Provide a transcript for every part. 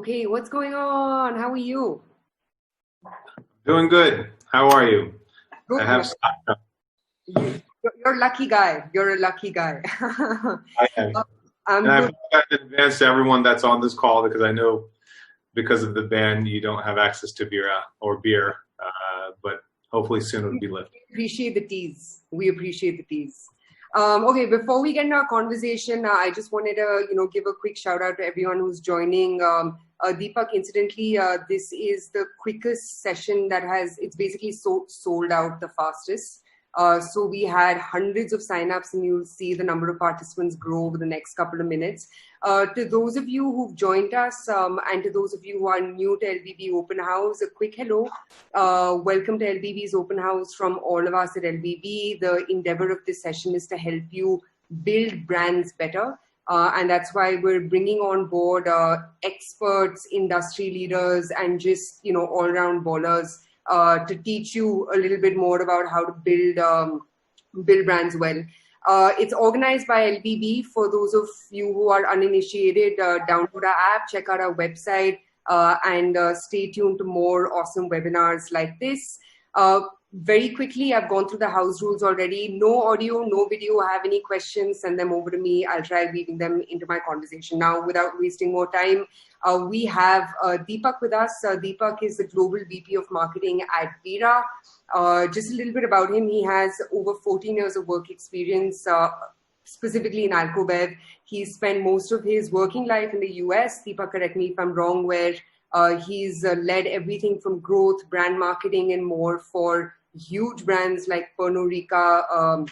Okay, what's going on? How are you? Doing good. How are you? I Good. have. You're a lucky guy. You're a lucky guy. I am, I'm and I good. apologize in advance to everyone that's on this call because I know because of the ban you don't have access to Bira or beer, but hopefully soon it'll be lifted. Appreciate the tease. We appreciate the tease. Okay, before we get into our conversation, I just wanted to, give a quick shout out to everyone who's joining. Deepak, incidentally, this is the quickest session it's basically sold out the fastest. So we had hundreds of signups, and you'll see the number of participants grow over the next couple of minutes. To those of you who've joined us, and to those of you who are new to LBB Open House, a quick hello. Welcome to LBB's Open House from all of us at LBB. The endeavor of this session is to help you build brands better. And that's why we're bringing on board experts, industry leaders, and just, all-round ballers to teach you a little bit more about how to build brands well. It's organized by LBB. For those of you who are uninitiated, download our app, check out our website, and stay tuned to more awesome webinars like this. Very quickly, I've gone through the house rules already. No audio, no video. Have any questions, send them over to me. I'll try weaving them into my conversation. Now, without wasting more time, we have Deepak with us. Deepak is the Global VP of Marketing at Bira. Just a little bit about him. He has over 14 years of work experience, specifically in AlcoBev. He spent most of his working life in the US. Deepak, correct me if I'm wrong, where he's led everything from growth, brand marketing, and more for huge brands like Pernod Ricard,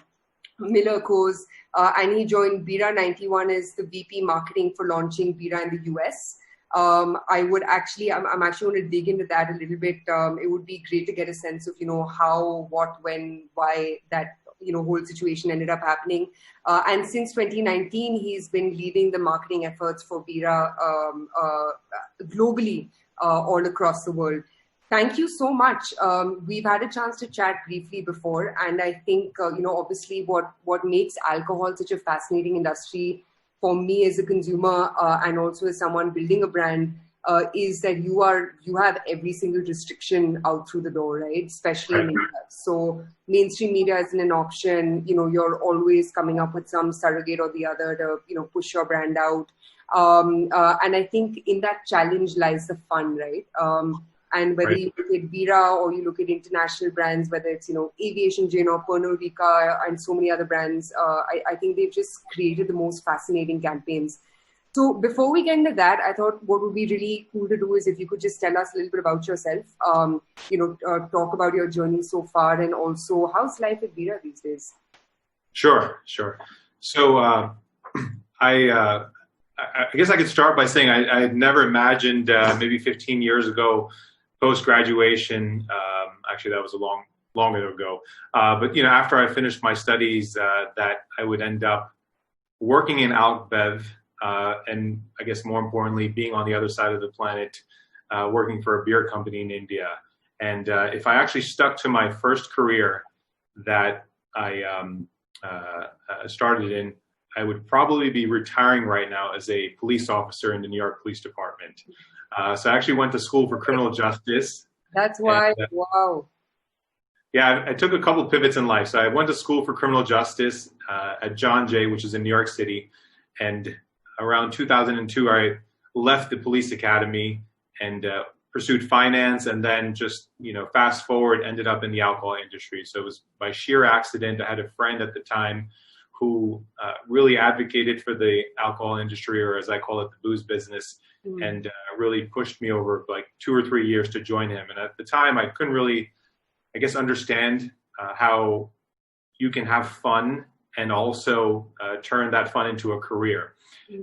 MillerCoors, and he joined Bira 91 as the VP marketing for launching Bira in the US. I'm actually going to dig into that a little bit. It would be great to get a sense of, how, what, when, why that, whole situation ended up happening. And since 2019, he's been leading the marketing efforts for Bira globally, all across the world. Thank you so much. We've had a chance to chat briefly before, and I think, obviously what makes alcohol such a fascinating industry for me as a consumer and also as someone building a brand is that you have every single restriction out through the door, right? Especially in India. So mainstream media isn't an option. You're always coming up with some surrogate or the other to, push your brand out. And I think in that challenge lies the fun, right? And whether you look at Bira or you look at international brands, whether it's, Aviation Gin or Pernod Ricard and so many other brands, I think they've just created the most fascinating campaigns. So before we get into that, I thought what would be really cool to do is if you could just tell us a little bit about yourself, talk about your journey so far, and also how's life at Bira these days? Sure. So I guess I could start by saying I had never imagined maybe 15 years ago, post-graduation, actually that was a long ago, but after I finished my studies, that I would end up working in AlcoBev, and I guess more importantly, being on the other side of the planet, working for a beer company in India. And if I actually stuck to my first career that I started in, I would probably be retiring right now as a police officer in the New York Police Department. So I actually went to school for criminal justice. That's why, and, wow. Yeah, I took a couple pivots in life. So I went to school for criminal justice at John Jay, which is in New York City. And around 2002, I left the police academy and pursued finance, and then just, fast forward, ended up in the alcohol industry. So it was by sheer accident. I had a friend at the time who really advocated for the alcohol industry, or as I call it, the booze business, and really pushed me over like 2 or 3 years to join him. And at the time, I couldn't really, I guess, understand how you can have fun and also turn that fun into a career.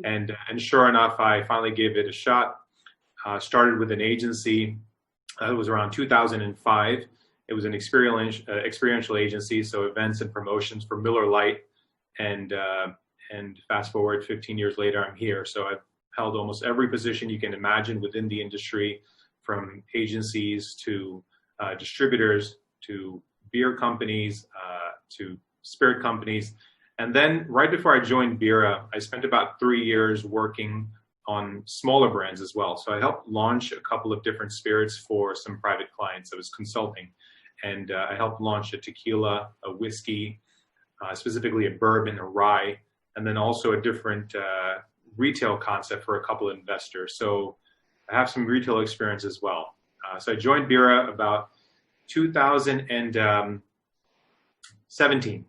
And sure enough, I finally gave it a shot. Started with an agency. It was around 2005. It was an experiential agency, so events and promotions for Miller Lite. And fast forward 15 years later, I'm here. So I've held almost every position you can imagine within the industry, from agencies to distributors to beer companies to spirit companies. And then right before I joined Bira, I spent about 3 years working on smaller brands as well. So I helped launch a couple of different spirits for some private clients. I was consulting, and I helped launch a tequila, a whiskey, specifically a bourbon, a rye, and then also a different retail concept for a couple of investors. So I have some retail experience as well. So I joined Bira about 2017.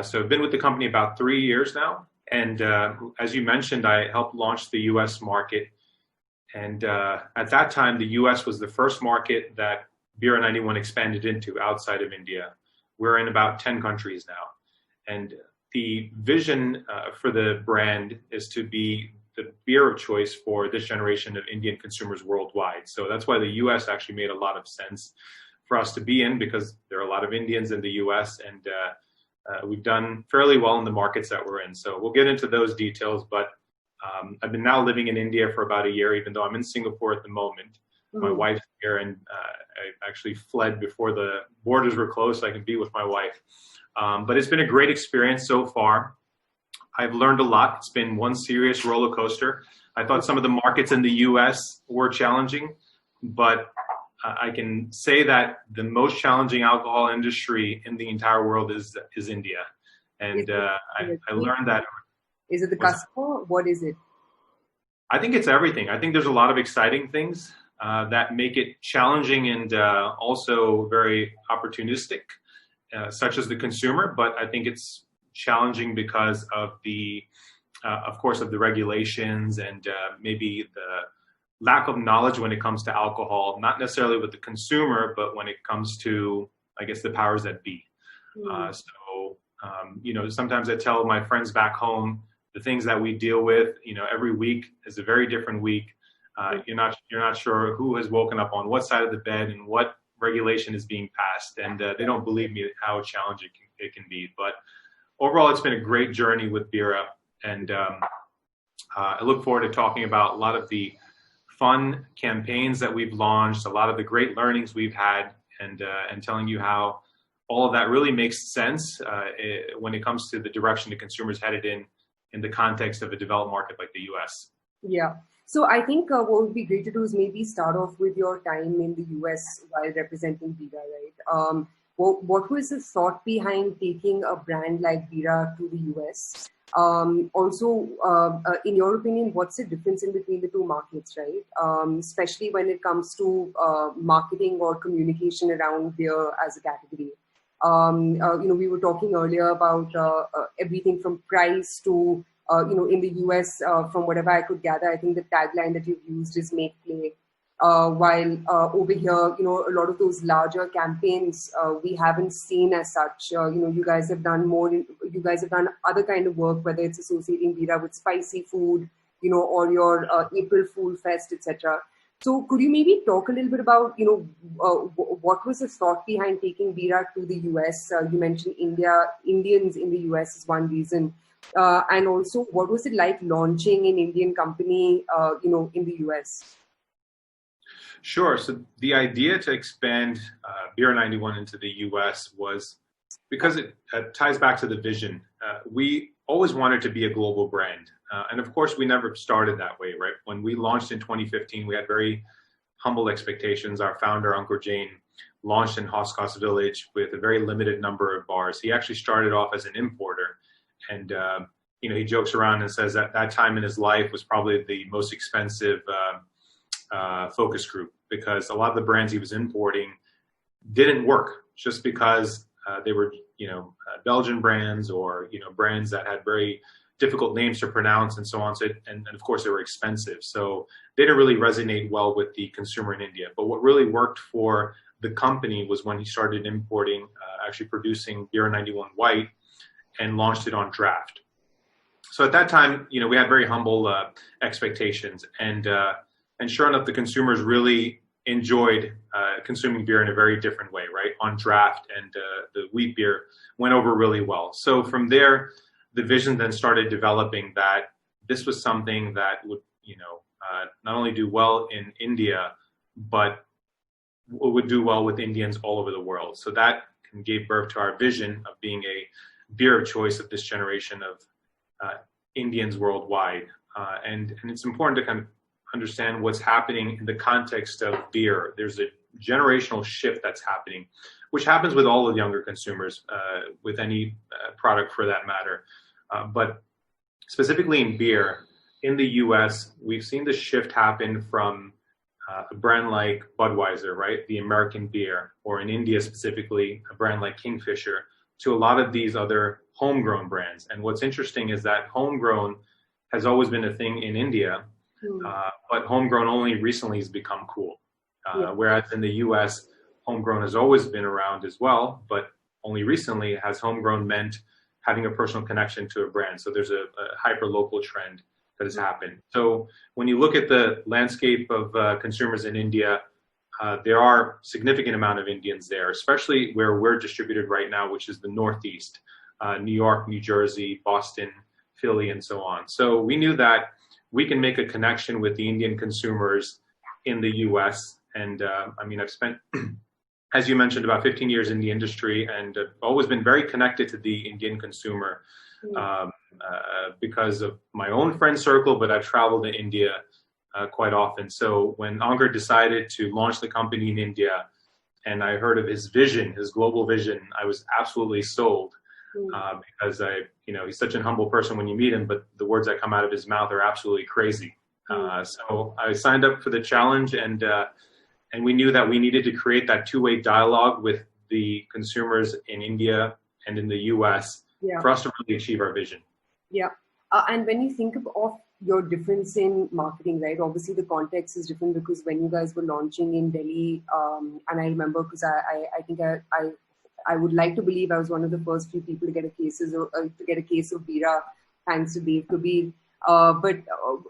So I've been with the company about 3 years now. And as you mentioned, I helped launch the US market. And at that time, the US was the first market that Bira 91 expanded into outside of India. We're in about 10 countries now. And the vision for the brand is to be the beer of choice for this generation of Indian consumers worldwide. So that's why the US actually made a lot of sense for us to be in, because there are a lot of Indians in the US, and we've done fairly well in the markets that we're in. So we'll get into those details, but I've been now living in India for about a year, even though I'm in Singapore at the moment. Mm-hmm. My wife's here, and I actually fled before the borders were closed so I can be with my wife. But it's been a great experience so far. I've learned a lot. It's been one serious roller coaster. I thought some of the markets in the US were challenging, but I can say that the most challenging alcohol industry in the entire world is India. And I learned that. Is it the customer? What is it? I think it's everything. I think there's a lot of exciting things that make it challenging and also very opportunistic, such as the consumer. But I think it's challenging because of of course, of the regulations and maybe the lack of knowledge when it comes to alcohol, not necessarily with the consumer, but when it comes to, I guess, the powers that be. Sometimes I tell my friends back home, the things that we deal with, every week is a very different week. You're not sure who has woken up on what side of the bed and what regulation is being passed. And they don't believe me how challenging it can be. But overall, it's been a great journey with Bira. And I look forward to talking about a lot of the fun campaigns that we've launched, a lot of the great learnings we've had, and telling you how all of that really makes sense when it comes to the direction the consumers headed in the context of a developed market like the US. Yeah. So I think what would be great to do is maybe start off with your time in the US while representing Bira, right? What was the thought behind taking a brand like Bira to the US? Also, in your opinion, what's the difference in between the two markets, right? Especially when it comes to marketing or communication around beer as a category. We were talking earlier about everything from price to, in the US, from whatever I could gather, I think the tagline that you've used is make play. While over here, a lot of those larger campaigns we haven't seen as such. You guys have done more. You guys have done other kind of work, whether it's associating Bira with spicy food, or your April Fool Fest, etc. So could you maybe talk a little bit about, what was the thought behind taking Bira to the US? You mentioned Indians in the US is one reason. And also, what was it like launching an Indian company, in the US? Sure. So the idea to expand Bira 91 into the US was because it ties back to the vision. We always wanted to be a global brand. And of course, we never started that way, right? When we launched in 2015, we had very humble expectations. Our founder, Ankur Jain, launched in Hoskas Village with a very limited number of bars. He actually started off as an importer. And, he jokes around and says that that time in his life was probably the most expensive focus group, because a lot of the brands he was importing didn't work just because they were, Belgian brands or, brands that had very difficult names to pronounce and so on. So, and of course they were expensive. So they didn't really resonate well with the consumer in India. But what really worked for the company was when he started importing, actually producing Bira 91 White and launched it on draft. So at that time, we had very humble expectations, and sure enough, the consumers really enjoyed consuming beer in a very different way, right? On draft, and the wheat beer went over really well. So from there, the vision then started developing that this was something that would, not only do well in India, but would do well with Indians all over the world. So that gave birth to our vision of being a beer of choice of this generation of Indians worldwide. and it's important to kind of understand what's happening in the context of beer. There's a generational shift that's happening, which happens with all of younger consumers, with any product for that matter. But specifically in beer, in the US, we've seen the shift happen from a brand like Budweiser, right? The American beer, or in India specifically, a brand like Kingfisher, to a lot of these other homegrown brands. And what's interesting is that homegrown has always been a thing in India, but homegrown only recently has become cool. Whereas in the US, homegrown has always been around as well, but only recently has homegrown meant having a personal connection to a brand. So there's a hyper-local trend that has happened. So when you look at the landscape of consumers in India, there are significant amount of Indians there, especially where we're distributed right now, which is the Northeast, New York, New Jersey, Boston, Philly, and so on. So we knew that we can make a connection with the Indian consumers in the US. And I mean, I've spent, as you mentioned, about 15 years in the industry, and always been very connected to the Indian consumer because of my own friend circle, but I've traveled to India quite often. So when Ankur decided to launch the company in India, and I heard of his vision, his global vision, I was absolutely sold because he's such an humble person when you meet him, but the words that come out of his mouth are absolutely crazy. So I signed up for the challenge, and we knew that we needed to create that two-way dialogue with the consumers in India and in the US for us to really achieve our vision. Yeah. And when you think of your difference in marketing, right? Obviously, the context is different because when you guys were launching in Delhi, and I remember because I think I would like to believe I was one of the first few people to get a case of Bira, thanks to Dave Kabir. But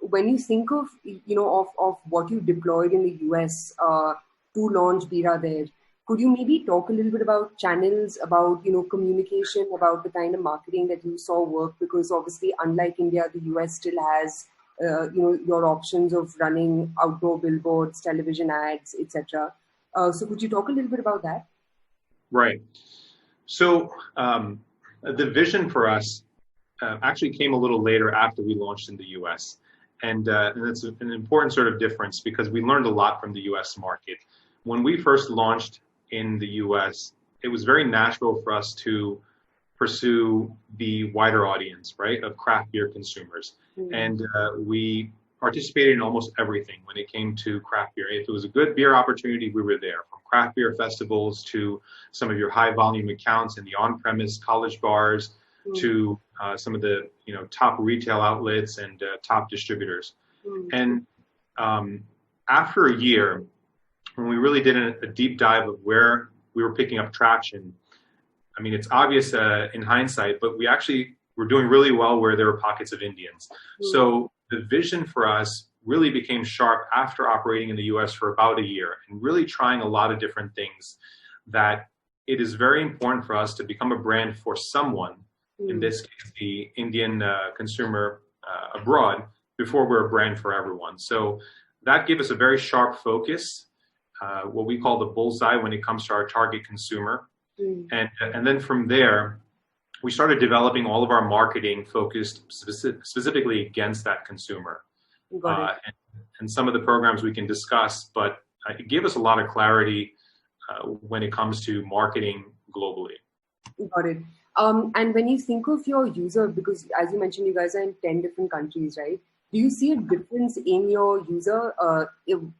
when you think of of what you deployed in the US to launch Bira there, could you maybe talk a little bit about channels, about communication, about the kind of marketing that you saw work? Because obviously, unlike India, the US still has your options of running outdoor billboards, television ads, etc. So could you talk a little bit about that? Right. So the vision for us actually came a little later after we launched in the US. And it's an important sort of difference because we learned a lot from the US market. When we first launched in the US, it was very natural for us to pursue the wider audience, right, of craft beer consumers. And we participated in almost everything when it came to craft beer. If it was a good beer opportunity, we were there, from craft beer festivals to some of your high volume accounts in the on-premise college bars to some of the top retail outlets and top distributors. And after a year, when we really did a deep dive of where we were picking up traction, I mean, it's obvious in hindsight, but we actually were doing really well where there were pockets of Indians. So the vision for us really became sharp after operating in the US for about a year and really trying a lot of different things, that it is very important for us to become a brand for someone, in this case, the Indian consumer abroad, before we're a brand for everyone. So that gave us a very sharp focus, what we call the bullseye when it comes to our target consumer. And then from there, we started developing all of our marketing focused specifically against that consumer. And some of the programs we can discuss, but it gave us a lot of clarity when it comes to marketing globally. Got it. And when you think of your user, because as you mentioned, you guys are in 10 different countries, right? Do you see a difference in your user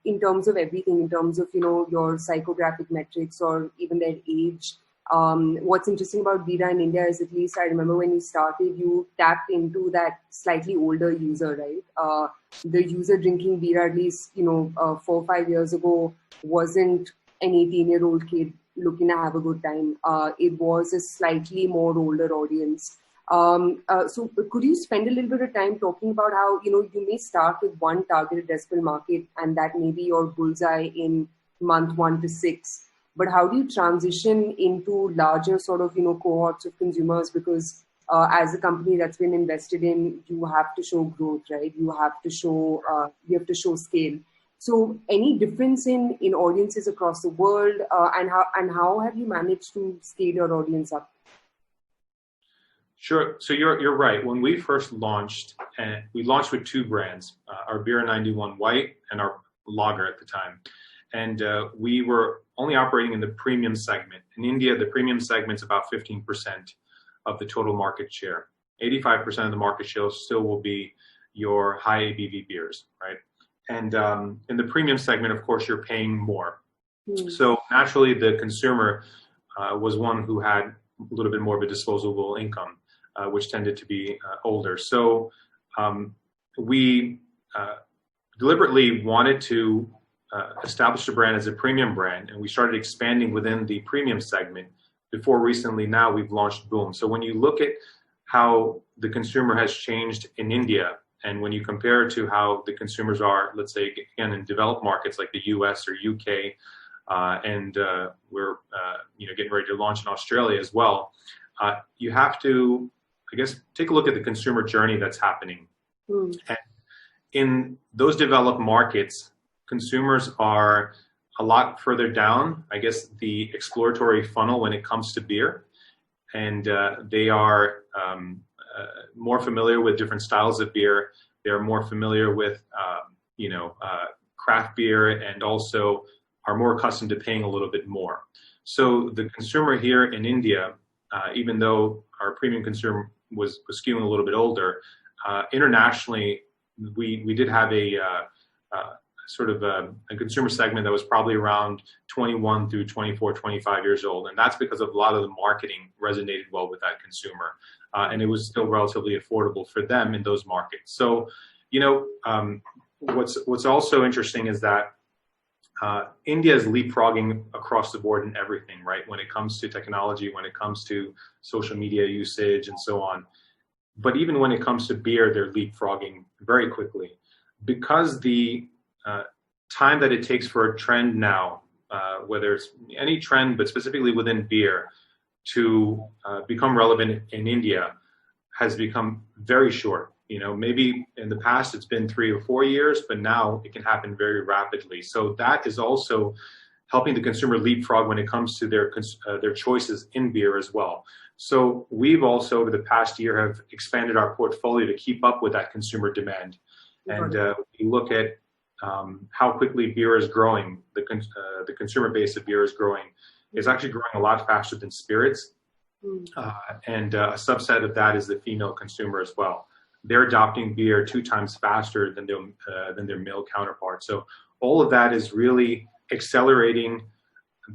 in terms of everything, in terms of, your psychographic metrics or even their age? What's interesting about Bira in India is, at least I remember when you started, you tapped into that slightly older user, right? The user drinking Bira, at least, 4 or 5 years ago, wasn't an 18-year-old kid looking to have a good time. It was a slightly more older audience. So could you spend a little bit of time talking about how, you may start with one targeted addressable market and that may be your bullseye in month 1 to 6. But how do you transition into larger sort of, cohorts of consumers? Because as a company that's been invested in, you have to show growth, right? You have to show scale. So any difference in audiences across the world, and how have you managed to scale your audience up? Sure. So you're right. When we first launched, we launched with two brands, our Bira 91 White and our lager at the time. And we were only operating in the premium segment. In India, the premium segment's about 15% of the total market share. 85% of the market share still will be your high ABV beers, right? And in the premium segment, of course, you're paying more. So naturally, the consumer was one who had a little bit more of a disposable income, which tended to be older. So we deliberately wanted to establish the brand as a premium brand, and we started expanding within the premium segment. Before recently, now we've launched Boom. So when you look at how the consumer has changed in India, and when you compare it to how the consumers are, let's say, again, in developed markets like the US or UK, and we're getting ready to launch in Australia as well, you have to, I guess, take a look at the consumer journey that's happening. And in those developed markets, consumers are a lot further down, I guess, the exploratory funnel when it comes to beer. And they are more familiar with different styles of beer. They're more familiar with, craft beer, and also are more accustomed to paying a little bit more. So the consumer here in India, even though our premium consumer was skewing a little bit older, internationally, we did have a consumer segment that was probably around 21 through 24, 25 years old. And that's because of a lot of the marketing resonated well with that consumer. And it was still relatively affordable for them in those markets. So, what's also interesting is that India is leapfrogging across the board in everything, right? When it comes to technology, when it comes to social media usage and so on. But even when it comes to beer, they're leapfrogging very quickly, because the time that it takes for a trend now, whether it's any trend, but specifically within beer, to become relevant in India has become very short. Maybe in the past it's been 3 or 4 years, but now it can happen very rapidly. So that is also helping the consumer leapfrog when it comes to their choices in beer as well. So we've also, over the past year, have expanded our portfolio to keep up with that consumer demand. And we look at how quickly beer is growing. The consumer base of beer is growing. It's actually growing a lot faster than spirits. And a subset of that is the female consumer as well. They're adopting beer 2 times faster than their male counterparts. So all of that is really accelerating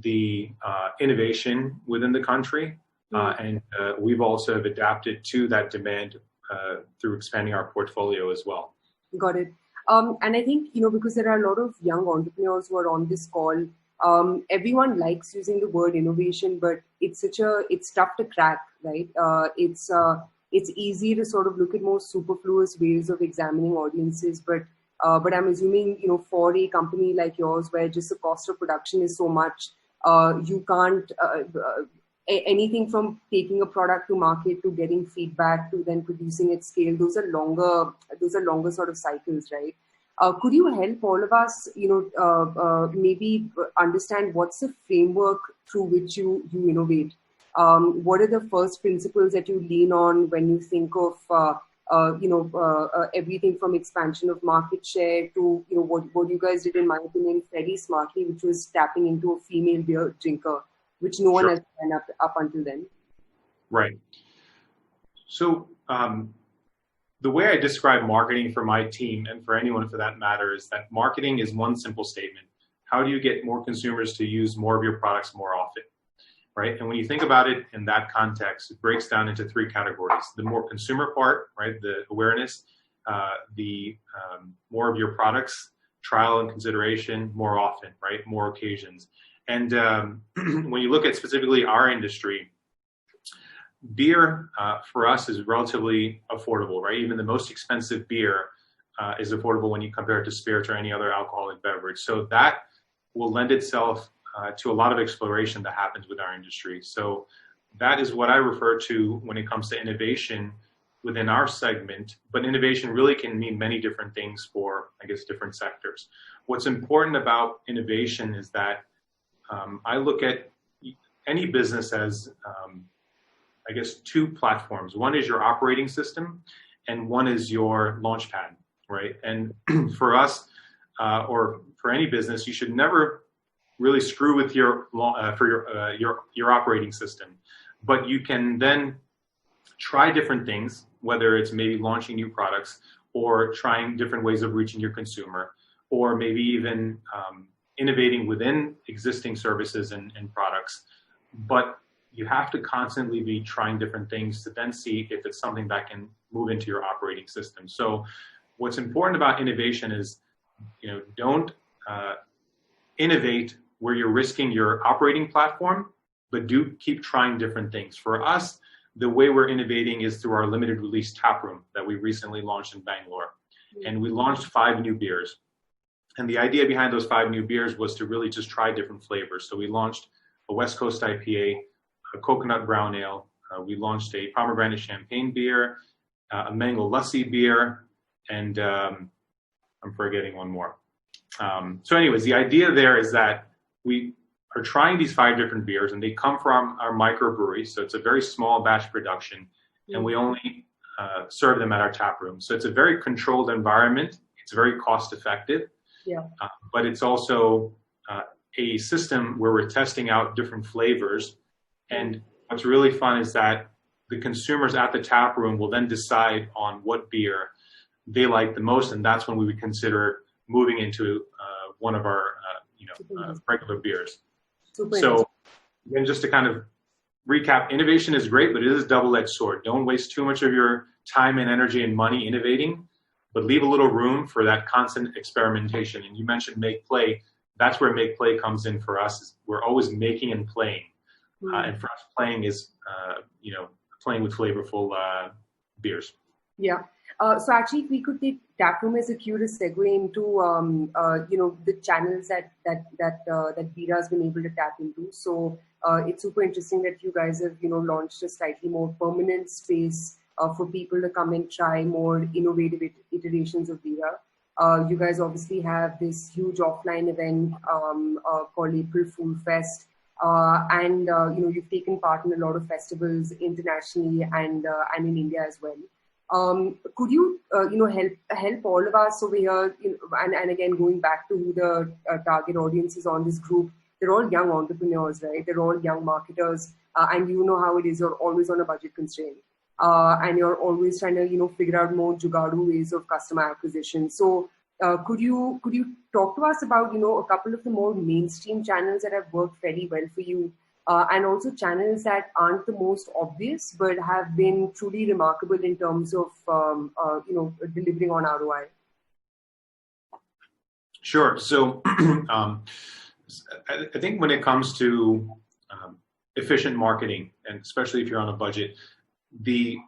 the innovation within the country. And we've also have adapted to that demand through expanding our portfolio as well. Got it. And I think, because there are a lot of young entrepreneurs who are on this call, everyone likes using the word innovation, but it's tough to crack, right? It's easy to sort of look at more superfluous ways of examining audiences, but I'm assuming, for a company like yours, where just the cost of production is so much, you can't, anything from taking a product to market to getting feedback to then producing at scale, those are longer sort of cycles, right? Could you help all of us, maybe understand what's the framework through which you innovate? What are the first principles that you lean on when you think of, everything from expansion of market share to, what you guys did, in my opinion, very smartly, which was tapping into a female beer drinker, which no one has done up until then. Right. So the way I describe marketing for my team, and for anyone for that matter, is that marketing is one simple statement. How do you get more consumers to use more of your products more often? Right? And when you think about it in that context, it breaks down into 3 categories. The more consumer part, right? The awareness, the more of your products, trial and consideration more often, right? More occasions. And when you look at specifically our industry, beer for us is relatively affordable, right? Even the most expensive beer is affordable when you compare it to spirits or any other alcoholic beverage. So that will lend itself to a lot of exploration that happens with our industry. So that is what I refer to when it comes to innovation within our segment. But innovation really can mean many different things for, I guess, different sectors. What's important about innovation is that I look at any business as I guess, two platforms. One is your operating system, and one is your launchpad, right? And for us, or for any business, you should never really screw with your operating system, but you can then try different things, whether it's maybe launching new products or trying different ways of reaching your consumer, or maybe even innovating within existing services and products. But you have to constantly be trying different things to then see if it's something that can move into your operating system. So what's important about innovation is, don't innovate where you're risking your operating platform, but do keep trying different things. For us, the way we're innovating is through our limited release Taproom that we recently launched in Bangalore. And we launched 5 new beers. And the idea behind those 5 new beers was to really just try different flavors. So we launched a West Coast IPA, a coconut brown ale. We launched a pomegranate champagne beer, a mango lassi beer, and I'm forgetting one more. So anyways, the idea there is that we are trying these 5 different beers, and they come from our microbrewery. So it's a very small batch production, and we only serve them at our tap room. So it's a very controlled environment. It's very cost effective, but it's also a system where we're testing out different flavors. And what's really fun is that the consumers at the tap room will then decide on what beer they like the most, and that's when we would consider moving into one of our regular beers. So again, just to kind of recap, innovation is great, but it is a double-edged sword. Don't waste too much of your time and energy and money innovating, but leave a little room for that constant experimentation. And you mentioned make play. That's where make play comes in for us. Is we're always making and playing. And for us, playing is, playing with flavorful beers. Yeah. So actually, if we could take Taproom as a curious segue into, the channels that Bira has been able to tap into. So it's super interesting that you guys have, launched a slightly more permanent space for people to come and try more innovative iterations of Bira. You guys obviously have this huge offline event called April Fool Fest. And you've taken part in a lot of festivals internationally and in India as well. Could you help all of us over here, and again going back to who the target audience is on this group? They're all young entrepreneurs, right? They're all young marketers, and you know how it is. You're always on a budget constraint, and you're always trying to figure out more jugadu ways of customer acquisition. So could you talk to us about a couple of the more mainstream channels that have worked very well for you, and also channels that aren't the most obvious but have been truly remarkable in terms of delivering on ROI? Sure. So I think when it comes to efficient marketing, and especially if you're on a budget, the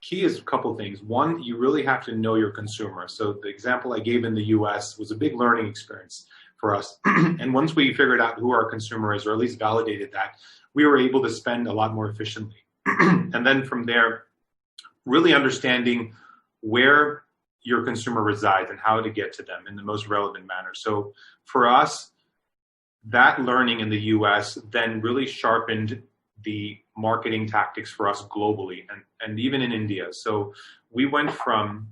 key is a couple things. One, you really have to know your consumer. So the example I gave in the US was a big learning experience for us. And once we figured out who our consumer is, or at least validated that, we were able to spend a lot more efficiently. And then from there, really understanding where your consumer resides and how to get to them in the most relevant manner. So for us, that learning in the US then really sharpened the marketing tactics for us globally and even in India. So we went from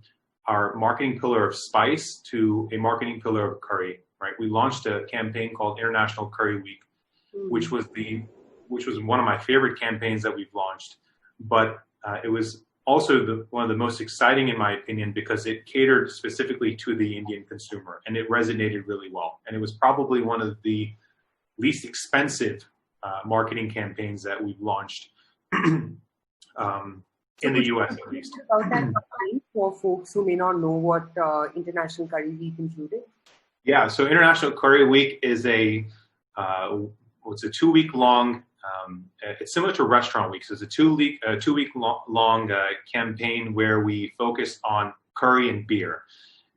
our marketing pillar of spice to a marketing pillar of curry, right? We launched a campaign called International Curry Week, which was one of my favorite campaigns that we've launched. But it was also one of the most exciting, in my opinion, because it catered specifically to the Indian consumer, and it resonated really well. And it was probably one of the least expensive marketing campaigns that we've launched in the US, at least. About that campaign for folks who may not know what International Curry Week included? Yeah, so International Curry Week is it's a 2-week long. It's similar to Restaurant Week. So it's a 2-week long campaign where we focus on curry and beer,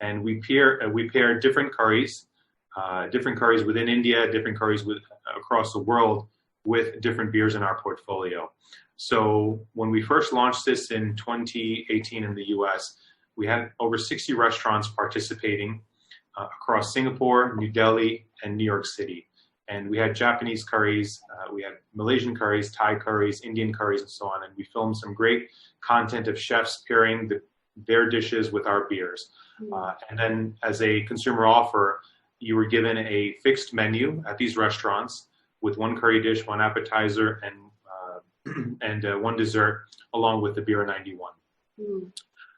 and we pair different curries within India, different curries across the world, with different beers in our portfolio. So when we first launched this in 2018 in the US, we had over 60 restaurants participating across Singapore, New Delhi, and New York City. And we had Japanese curries, we had Malaysian curries, Thai curries, Indian curries, and so on. And we filmed some great content of chefs pairing their dishes with our beers. And then as a consumer offer, you were given a fixed menu at these restaurants with one curry dish, one appetizer, and one dessert, along with the Bira 91.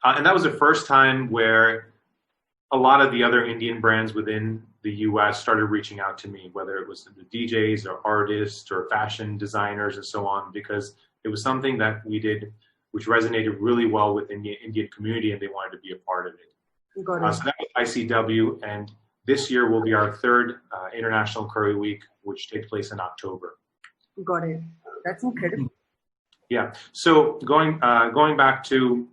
And that was the first time where a lot of the other Indian brands within the US started reaching out to me, whether it was the DJs or artists or fashion designers and so on, because it was something that we did which resonated really well with the Indian community, and they wanted to be a part of it. Got it. So that was ICW, and this year will be our third International Curry Week, which takes place in October. Got it. That's incredible. Yeah. So going back to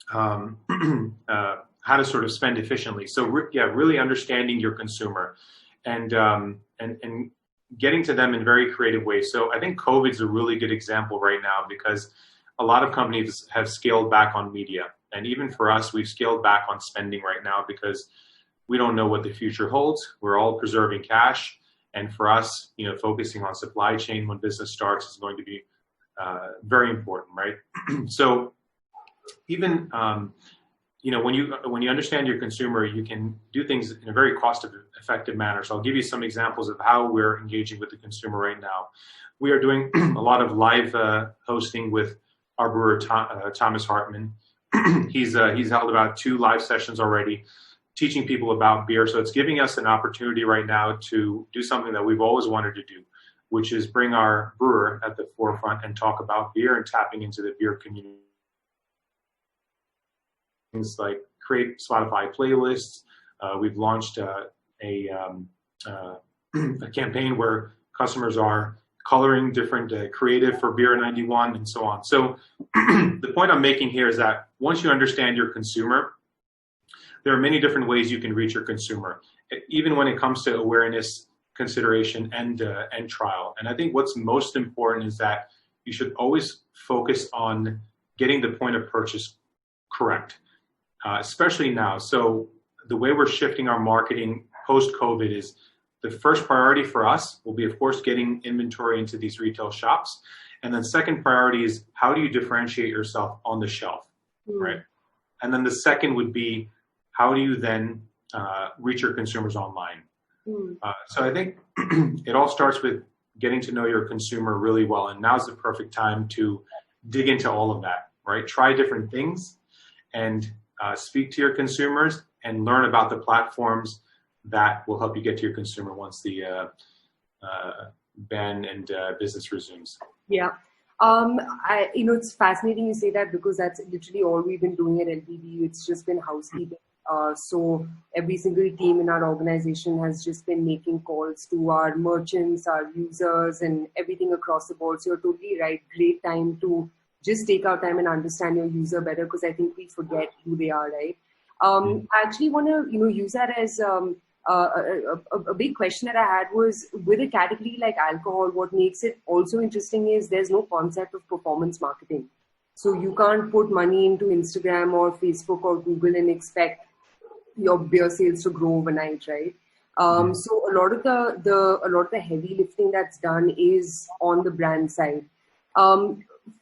how to sort of spend efficiently. So really understanding your consumer and getting to them in very creative ways. So I think COVID is a really good example right now, because a lot of companies have scaled back on media. And even for us, we've scaled back on spending right now because we don't know what the future holds. We're all preserving cash. And for us, focusing on supply chain when business starts is going to be very important, right? So even, when you understand your consumer, you can do things in a very cost-effective manner. So I'll give you some examples of how we're engaging with the consumer right now. We are doing a lot of live hosting with our brewer, Thomas Hartman. He's held about 2 live sessions already, teaching people about beer. So it's giving us an opportunity right now to do something that we've always wanted to do, which is bring our brewer at the forefront and talk about beer and tapping into the beer community. Things like create Spotify playlists. We've launched a campaign where customers are coloring different creative for Bira 91 and so on. So the point I'm making here is that once you understand your consumer, there are many different ways you can reach your consumer, even when it comes to awareness, consideration, and trial. And I think what's most important is that you should always focus on getting the point of purchase correct, especially now. So the way we're shifting our marketing post-COVID is the first priority for us will be, of course, getting inventory into these retail shops. And then second priority is how do you differentiate yourself on the shelf, right? And then the second would be how do you then reach your consumers online? So I think it all starts with getting to know your consumer really well. And now's the perfect time to dig into all of that, right? Try different things and speak to your consumers and learn about the platforms that will help you get to your consumer once the ban and business resumes. Yeah. It's fascinating you say that, because that's literally all we've been doing at LBB. It's just been housekeeping. So every single team in our organization has just been making calls to our merchants, our users, and everything across the board. So you're totally right. Great time to just take our time and understand your user better, because I think we forget who they are, right? I actually want to, use that as a big question that I had was, with a category like alcohol, what makes it also interesting is there's no concept of performance marketing. So you can't put money into Instagram or Facebook or Google and expect your beer sales to grow overnight, right? So a lot of the heavy lifting that's done is on the brand side.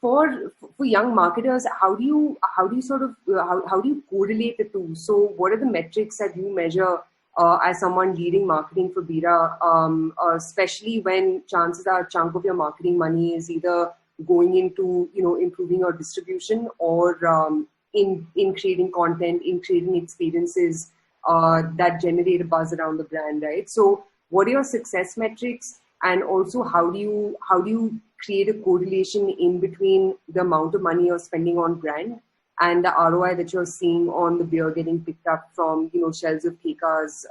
For young marketers, how do you correlate the two? So what are the metrics that you measure as someone leading marketing for Bira, especially when chances are a chunk of your marketing money is either going into improving your distribution or in creating content, in creating experiences that generate a buzz around the brand, right? So what are your success metrics, and also how do you create a correlation in between the amount of money you're spending on brand and the ROI that you're seeing on the beer getting picked up from shelves of Kekas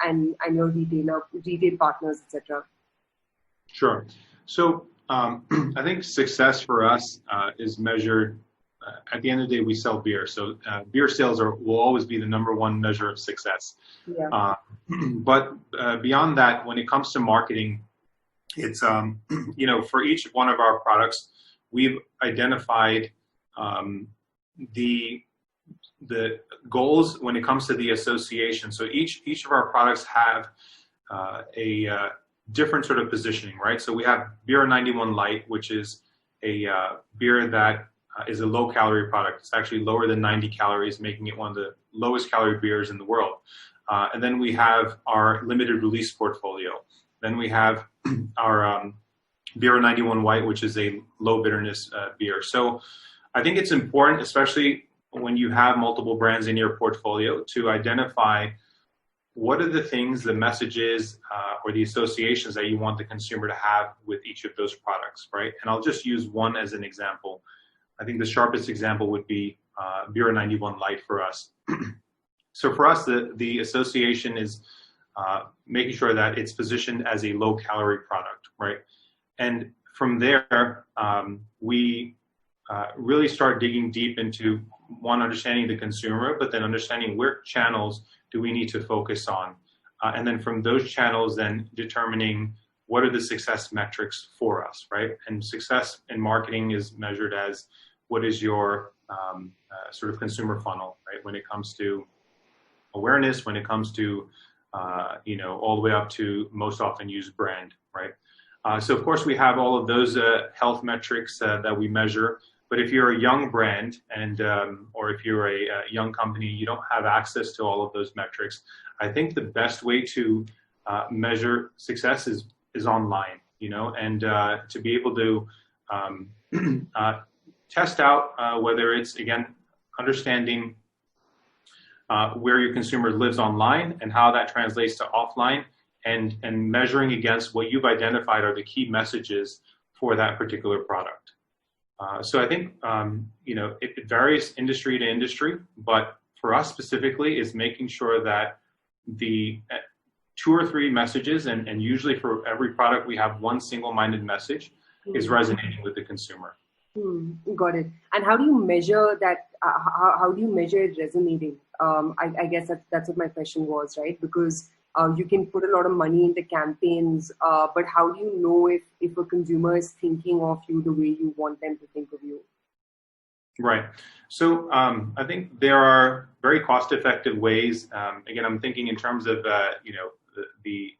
and your retail partners, etc. Sure. So I think success for us is measured. At the end of the day, we sell beer, so beer sales will always be the number one measure of success. Yeah. But beyond that, when it comes to marketing, it's for each one of our products, we've identified the goals when it comes to the association. So each of our products have a different sort of positioning, right? So we have Bira 91 Light, which is a beer that is a low-calorie product. It's actually lower than 90 calories, making it one of the lowest calorie beers in the world. And then we have our limited release portfolio. Then we have our Bira 91 White, which is a low bitterness beer. So I think it's important, especially when you have multiple brands in your portfolio, to identify what are the things, the messages, or the associations that you want the consumer to have with each of those products, right? And I'll just use one as an example. I think the sharpest example would be Bira 91 Light for us. So for us, the association is making sure that it's positioned as a low-calorie product, right? And from there, we really start digging deep into, one, understanding the consumer, but then understanding where channels do we need to focus on. And then from those channels, then determining what are the success metrics for us, right? And success in marketing is measured as what is your sort of consumer funnel, right? When it comes to awareness, when it comes to, all the way up to most often used brand, right? So of course we have all of those health metrics that we measure. But if you're a young brand and or if you're a young company, you don't have access to all of those metrics. I think the best way to measure success is online, and to be able to test out whether it's, again, understanding where your consumer lives online and how that translates to offline, and measuring against what you've identified are the key messages for that particular product. So I think, it varies industry to industry, but for us specifically is making sure that the 2 or 3 messages, and usually for every product we have one single-minded message, is resonating with the consumer. Got it. And how do you measure that? How do you measure it resonating? I guess that's what my question was, right? Because you can put a lot of money into campaigns, but how do you know if a consumer is thinking of you the way you want them to think of you? Right. So I think there are very cost-effective ways. Again, I'm thinking in terms of the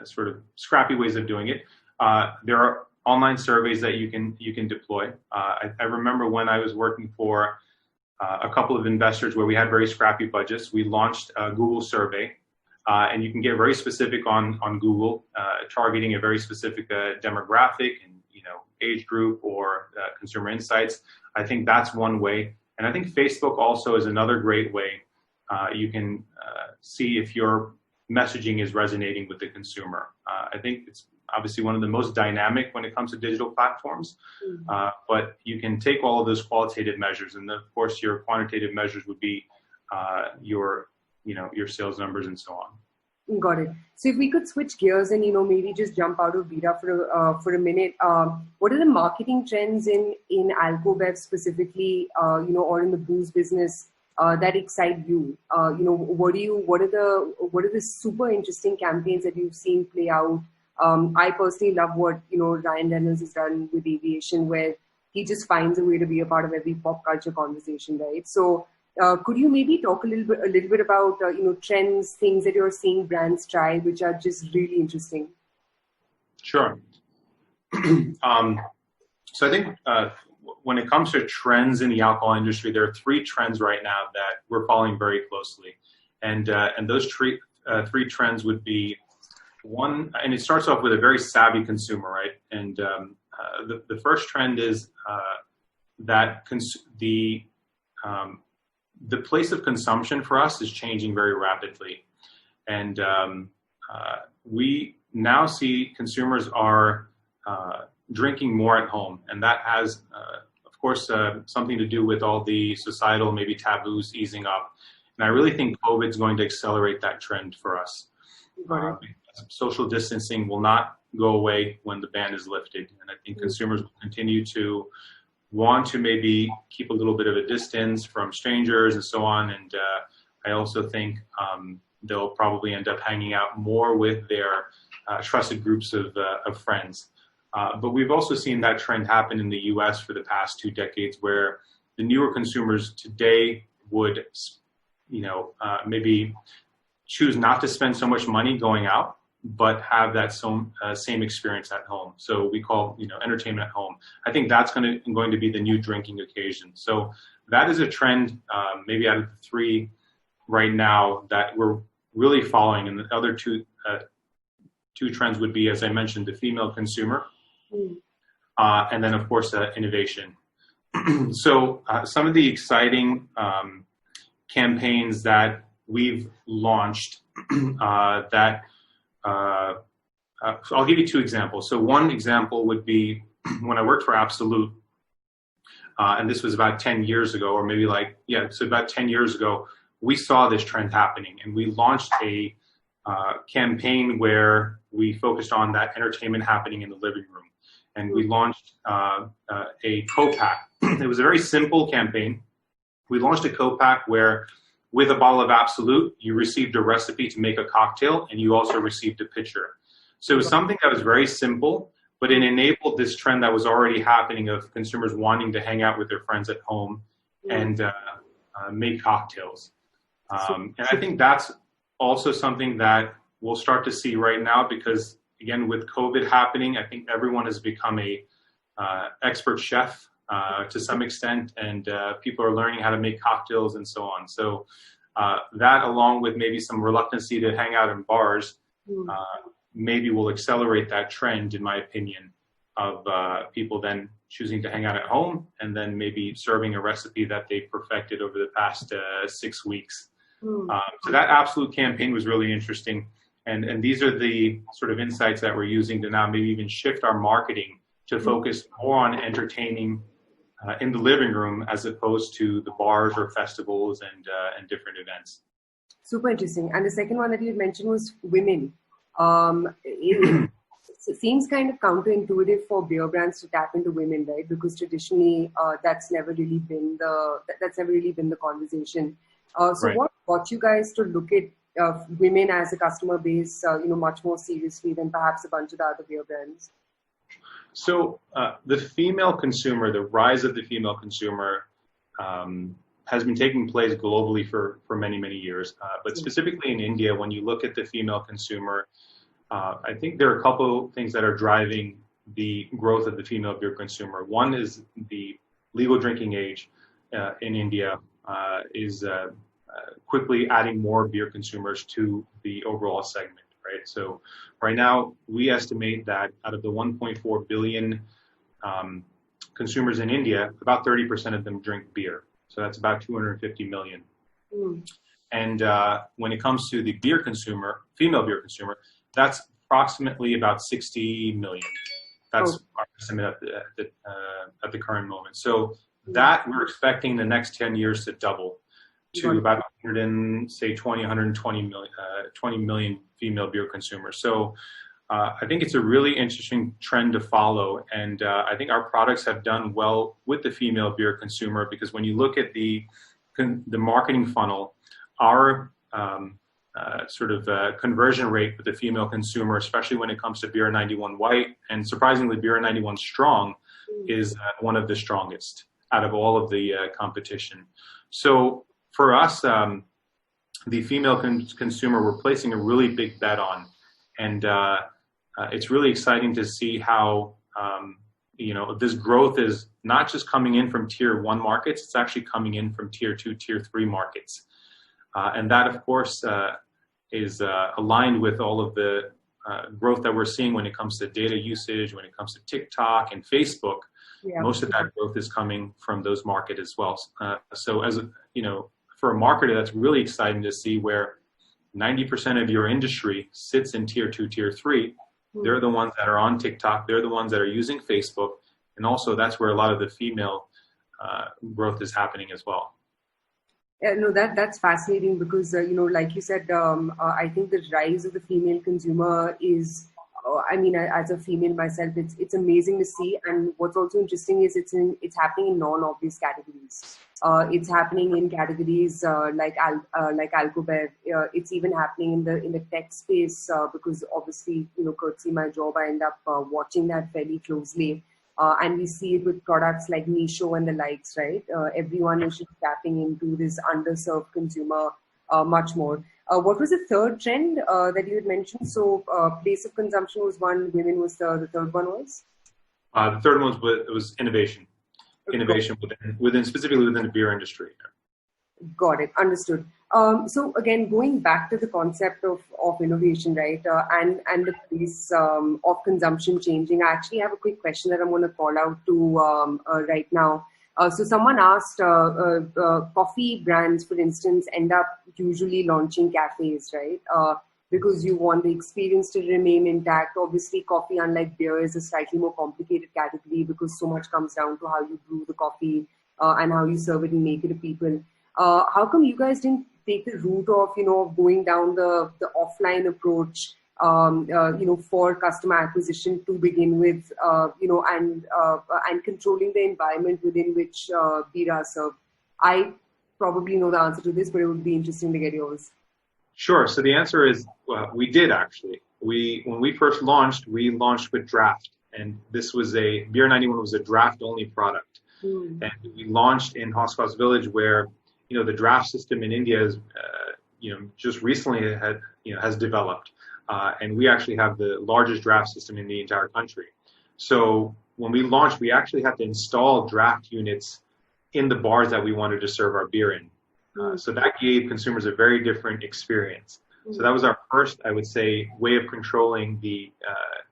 sort of scrappy ways of doing it. There are online surveys that you can deploy. I remember when I was working for a couple of investors where we had very scrappy budgets, we launched a Google survey, and you can get very specific on Google, targeting a very specific demographic and age group or consumer insights. I think that's one way, and I think Facebook also is another great way. You can see if your messaging is resonating with the consumer. I think it's obviously one of the most dynamic when it comes to digital platforms, but you can take all of those qualitative measures, and then of course your quantitative measures would be your sales numbers and so on. Got it. So if we could switch gears and maybe just jump out of Bira for a minute, what are the marketing trends in AlcoBev specifically, or in the booze business that excite you? What are the super interesting campaigns that you've seen play out? I personally love what Ryan Reynolds has done with aviation, where he just finds a way to be a part of every pop culture conversation, right? So could you maybe talk a little bit about trends, things that you're seeing brands try, which are just really interesting? Sure. So I think when it comes to trends in the alcohol industry, there are 3 trends right now that we're following very closely, and those 3 trends would be, one, and it starts off with a very savvy consumer, right? And the first trend is that the place of consumption for us is changing very rapidly, and we now see consumers are drinking more at home, and that has, of course, something to do with all the societal maybe taboos easing up. And I really think COVID is going to accelerate that trend for us. Social distancing will not go away when the ban is lifted, and I think consumers will continue to want to maybe keep a little bit of a distance from strangers and so on. And I also think they'll probably end up hanging out more with their trusted groups of friends. But we've also seen that trend happen in the US for the past 2 decades, where the newer consumers today would, maybe choose not to spend so much money going out, but have that same experience at home. So we call, entertainment at home. I think that's going to be the new drinking occasion. So that is a trend, maybe out of the three right now that we're really following. And the other two trends would be, as I mentioned, the female consumer, and then of course innovation. So some of the exciting campaigns that we've launched so I'll give you two examples. So one example would be when I worked for Absolut, and this was about 10 years ago, or maybe so about 10 years ago, we saw this trend happening, and we launched a campaign where we focused on that entertainment happening in the living room. And we launched a co-pack. It was a very simple campaign. We launched a co-pack where with a bottle of Absolut, you received a recipe to make a cocktail, and you also received a pitcher. So it was something that was very simple, but it enabled this trend that was already happening of consumers wanting to hang out with their friends at home and make cocktails. And I think that's also something that we'll start to see right now because, again, with COVID happening, I think everyone has become a expert chef to some extent, and people are learning how to make cocktails and so on. So that, along with maybe some reluctancy to hang out in bars, maybe will accelerate that trend, in my opinion, of people then choosing to hang out at home and then maybe serving a recipe that they've perfected over the past 6 weeks. So that Absolut campaign was really interesting. And these are the sort of insights that we're using to now maybe even shift our marketing to focus more on entertaining in the living room as opposed to the bars or festivals and different events. Super interesting. And the second one that you mentioned was women. It seems kind of counterintuitive for beer brands to tap into women, right? Because traditionally, that's never really been the conversation. So Right. What got you guys to look at women as a customer base, much more seriously than perhaps a bunch of the other beer brands? So the female consumer, the rise of the female consumer, has been taking place globally for many, many years. But specifically in India, when you look at the female consumer, I think there are a couple of things that are driving the growth of the female beer consumer. One is the legal drinking age in India is quickly adding more beer consumers to the overall segment. Right. So right now, we estimate that out of the 1.4 billion consumers in India, about 30% of them drink beer. So that's about 250 million. And when it comes to the beer consumer, female beer consumer, that's approximately about 60 million. That's our estimate at the current moment. So that we're expecting the next 10 years to double to about 20 million female beer consumers. So I think it's a really interesting trend to follow. And I think our products have done well with the female beer consumer because when you look at the marketing funnel, our conversion rate with the female consumer, especially when it comes to Bira 91 White and surprisingly Bira 91 Strong, is one of the strongest out of all of the competition. So for us, the female consumer, we're placing a really big bet on, and it's really exciting to see how this growth is not just coming in from tier 1 markets; it's actually coming in from tier 2, tier 3 markets, and that, of course, is aligned with all of the growth that we're seeing when it comes to data usage, when it comes to TikTok and Facebook. Yeah. Most of that growth is coming from those markets as well. So as for a marketer, that's really exciting to see where 90% of your industry sits in tier 2, tier 3. They're the ones that are on TikTok. They're the ones that are using Facebook. And also that's where a lot of the female growth is happening as well. Yeah, no, that's fascinating because, like you said, I think the rise of the female consumer is, as a female myself, it's amazing to see. And what's also interesting is it's happening in non-obvious categories. It's happening in categories like AlcoBev. It's even happening in the tech space because obviously, courtesy my job, I end up watching that fairly closely. And we see it with products like Nisho and the likes, right? Everyone is just tapping into this underserved consumer much more. What was the third trend that you had mentioned? So place of consumption was one, women was the third one was? The third one was innovation. Innovation specifically within the beer industry. Got it. Understood. So again, going back to the concept of innovation, right, and the pace of consumption changing, I actually have a quick question that I'm going to call out to right now. So someone asked, coffee brands, for instance, end up usually launching cafes, right? Because you want the experience to remain intact. Obviously, coffee, unlike beer, is a slightly more complicated category because so much comes down to how you brew the coffee and how you serve it and make it to people. How come you guys didn't take the route of, going down the offline approach, for customer acquisition to begin with, and controlling the environment within which Bira serve? I probably know the answer to this, but it would be interesting to get yours. Sure. So the answer is we did actually. When we first launched, we launched with draft, and this was Beer 91 was a draft only product, and we launched in Hoskas Village where the draft system in India is just recently has developed, and we actually have the largest draft system in the entire country. So when we launched, we actually had to install draft units in the bars that we wanted to serve our beer in. So that gave consumers a very different experience. So that was our first, I would say, way of controlling the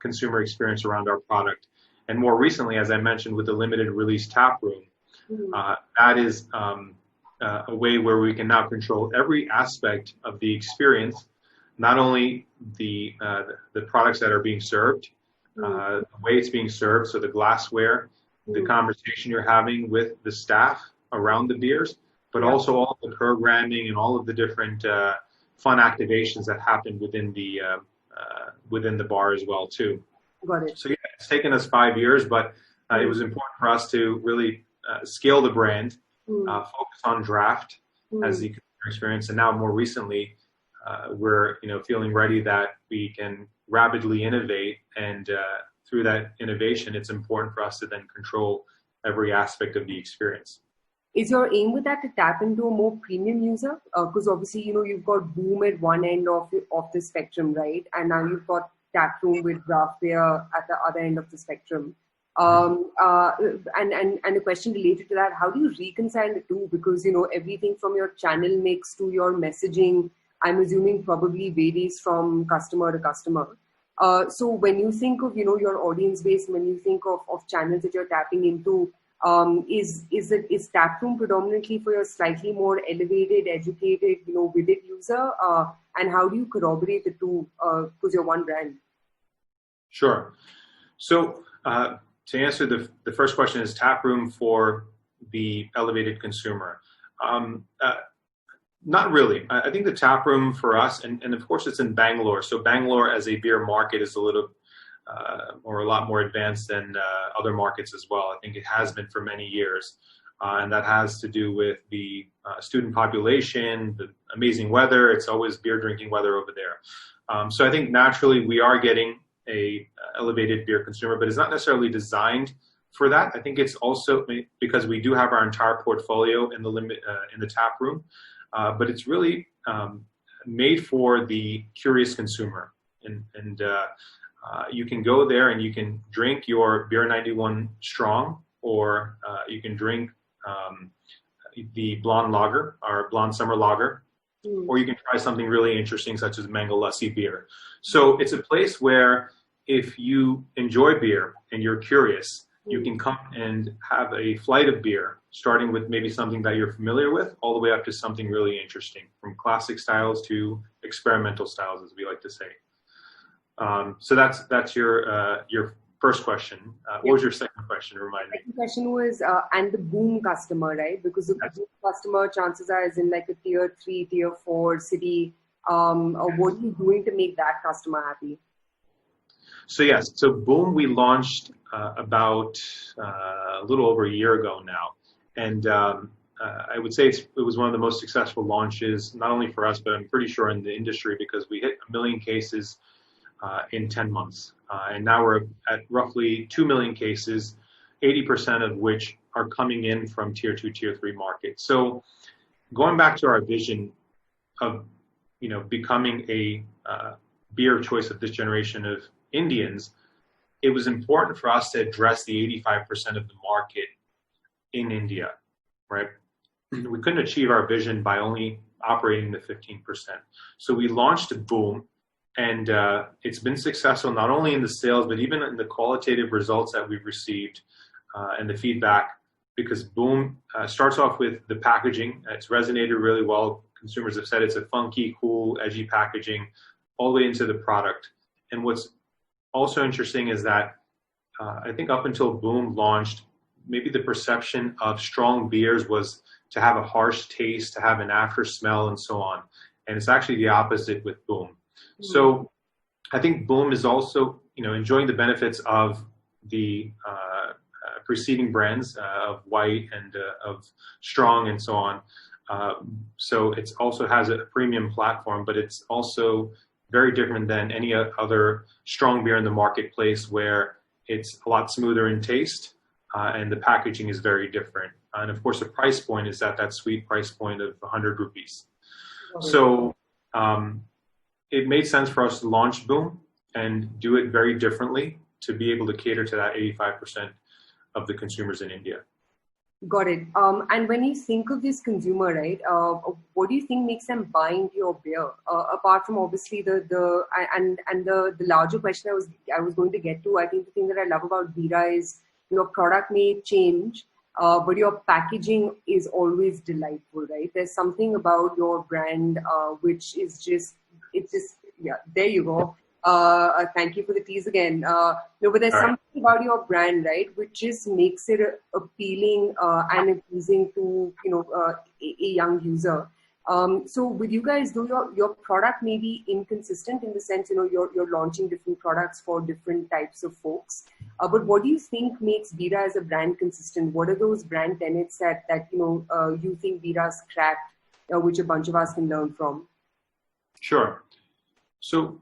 consumer experience around our product. And more recently, as I mentioned, with the limited release Taproom, that is a way where we can now control every aspect of the experience, not only the products that are being served, the way it's being served, so the glassware, the conversation you're having with the staff around the beers, but also all of the programming and all of the different fun activations that happen within the bar as well too. Got it. So yeah, it's taken us 5 years, but it was important for us to really scale the brand, focus on draft as the consumer experience, and now more recently, we're feeling ready that we can rapidly innovate, and through that innovation, it's important for us to then control every aspect of the experience. Is your aim with that to tap into a more premium user? Because obviously, you've got Boom at one end of the spectrum, right? And now you've got Taproom with draft beer at the other end of the spectrum. And a question related to that, how do you reconcile the two? Because, everything from your channel mix to your messaging, I'm assuming probably varies from customer to customer. So when you think of, your audience base, when you think of channels that you're tapping into, is Taproom predominantly for your slightly more elevated, educated, with it user? And how do you corroborate the two? Because you're one brand. Sure. So to answer the first question, is Taproom for the elevated consumer? Not really. I think the Taproom for us, and of course it's in Bangalore. So Bangalore as a beer market is a lot more advanced than other markets as well. I think it has been for many years. And that has to do with the student population, the amazing weather. It's always beer drinking weather over there. So I think naturally we are getting a elevated beer consumer, but it's not necessarily designed for that. I think it's also because we do have our entire portfolio in the Taproom, but it's really made for the curious consumer. And you can go there and you can drink your Beer 91 strong, or you can drink the blonde lager, our blonde summer lager, or you can try something really interesting such as mango lassi beer. So it's a place where if you enjoy beer and you're curious, you can come and have a flight of beer, starting with maybe something that you're familiar with, all the way up to something really interesting, from classic styles to experimental styles, as we like to say. So that's your first question. What was your second question? Remind me. The second question was, and the Boom customer, right? Because the Boom customer, chances are, is in like a tier 3, tier 4 city. What are you doing to make that customer happy? So yes, so Boom we launched about a little over a year ago now, and I would say it was one of the most successful launches, not only for us, but I'm pretty sure in the industry, because we hit 1 million cases in 10 months. And now we're at roughly 2 million cases, 80% of which are coming in from tier 2, tier 3 markets. So going back to our vision, of, becoming a beer of choice of this generation of Indians, it was important for us to address the 85% of the market in India, right? We couldn't achieve our vision by only operating the 15%. So we launched Boom, and it's been successful not only in the sales, but even in the qualitative results that we've received and the feedback, because Boom starts off with the packaging. It's resonated really well. Consumers have said it's a funky, cool, edgy packaging, all the way into the product. And what's also interesting is that I think up until Boom launched, maybe the perception of strong beers was to have a harsh taste, to have an after smell, and so on. And it's actually the opposite with Boom. Mm-hmm. So I think Boom is also, enjoying the benefits of the preceding brands of White and of Strong and so on. So it also has a premium platform, but it's also very different than any other strong beer in the marketplace, where it's a lot smoother in taste and the packaging is very different. And of course, the price point is at that sweet price point of 100 rupees. Okay. So it made sense for us to launch Boom and do it very differently to be able to cater to that 85% of the consumers in India. Got it. And when you think of this consumer, right, what do you think makes them buy into your beer? Apart from obviously the larger question I was going to get to, I think the thing that I love about Bira is your product may change, but your packaging is always delightful, right? There's something about your brand which is there you go. Thank you for the tease again. But there's something about your brand, right, which just makes it appealing and appeasing to a young user. So with you guys, do your product may be inconsistent in the sense you're launching different products for different types of folks. But what do you think makes Bira as a brand consistent? What are those brand tenets that you think Bira's cracked, which a bunch of us can learn from? Sure. So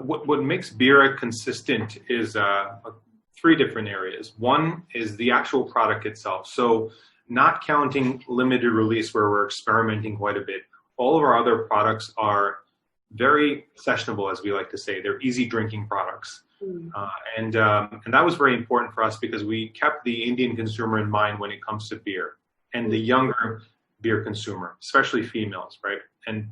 what makes Bira consistent is three different areas. One is the actual product itself. So not counting limited release where we're experimenting quite a bit, all of our other products are very sessionable, as we like to say. They're easy drinking products. And that was very important for us because we kept the Indian consumer in mind when it comes to beer, and the younger beer consumer, especially females, right? And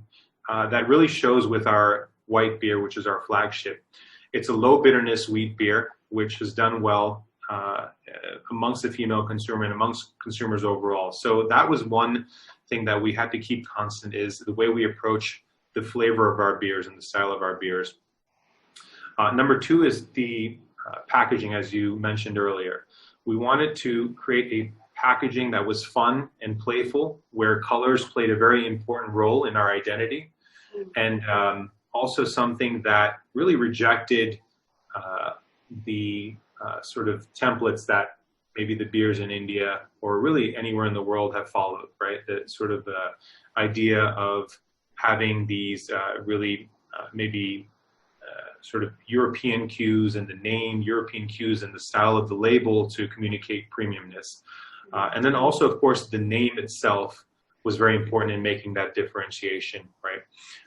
that really shows with our White beer, which is our flagship. It's a low bitterness wheat beer, which has done well amongst the female consumer and amongst consumers overall. So that was one thing that we had to keep constant, is the way we approach the flavor of our beers and the style of our beers. Number two is the packaging, as you mentioned earlier. We wanted to create a packaging that was fun and playful, where colors played a very important role in our identity, and also something that really rejected the sort of templates that maybe the beers in India or really anywhere in the world have followed, right? The sort of idea of having these really maybe sort of European cues and the name, European cues and the style of the label to communicate premiumness. And then also, of course, the name itself was very important in making that differentiation, right?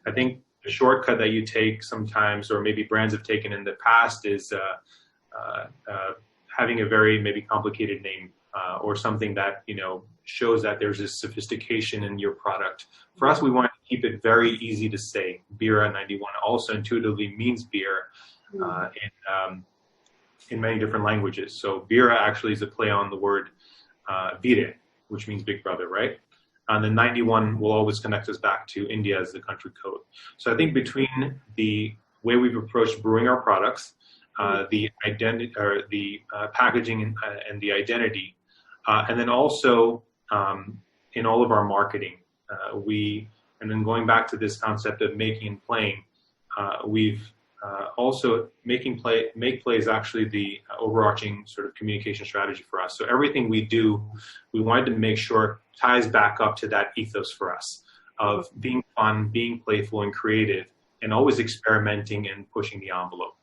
I think the shortcut that you take sometimes, or maybe brands have taken in the past, is having a very maybe complicated name or something that shows that there's this sophistication in your product. For us, we want to keep it very easy to say. Bira 91 also intuitively means beer in many different languages. So Bira actually is a play on the word Vire, which means big brother, right? And the 91 will always connect us back to India as the country code. So I think between the way we've approached brewing our products, the identity or the packaging and the identity, and then also in all of our marketing, and then going back to this concept of making and playing, we've also make plays actually the overarching sort of communication strategy for us. So everything we do, we wanted to make sure ties back up to that ethos for us of being fun, being playful and creative, and always experimenting and pushing the envelope.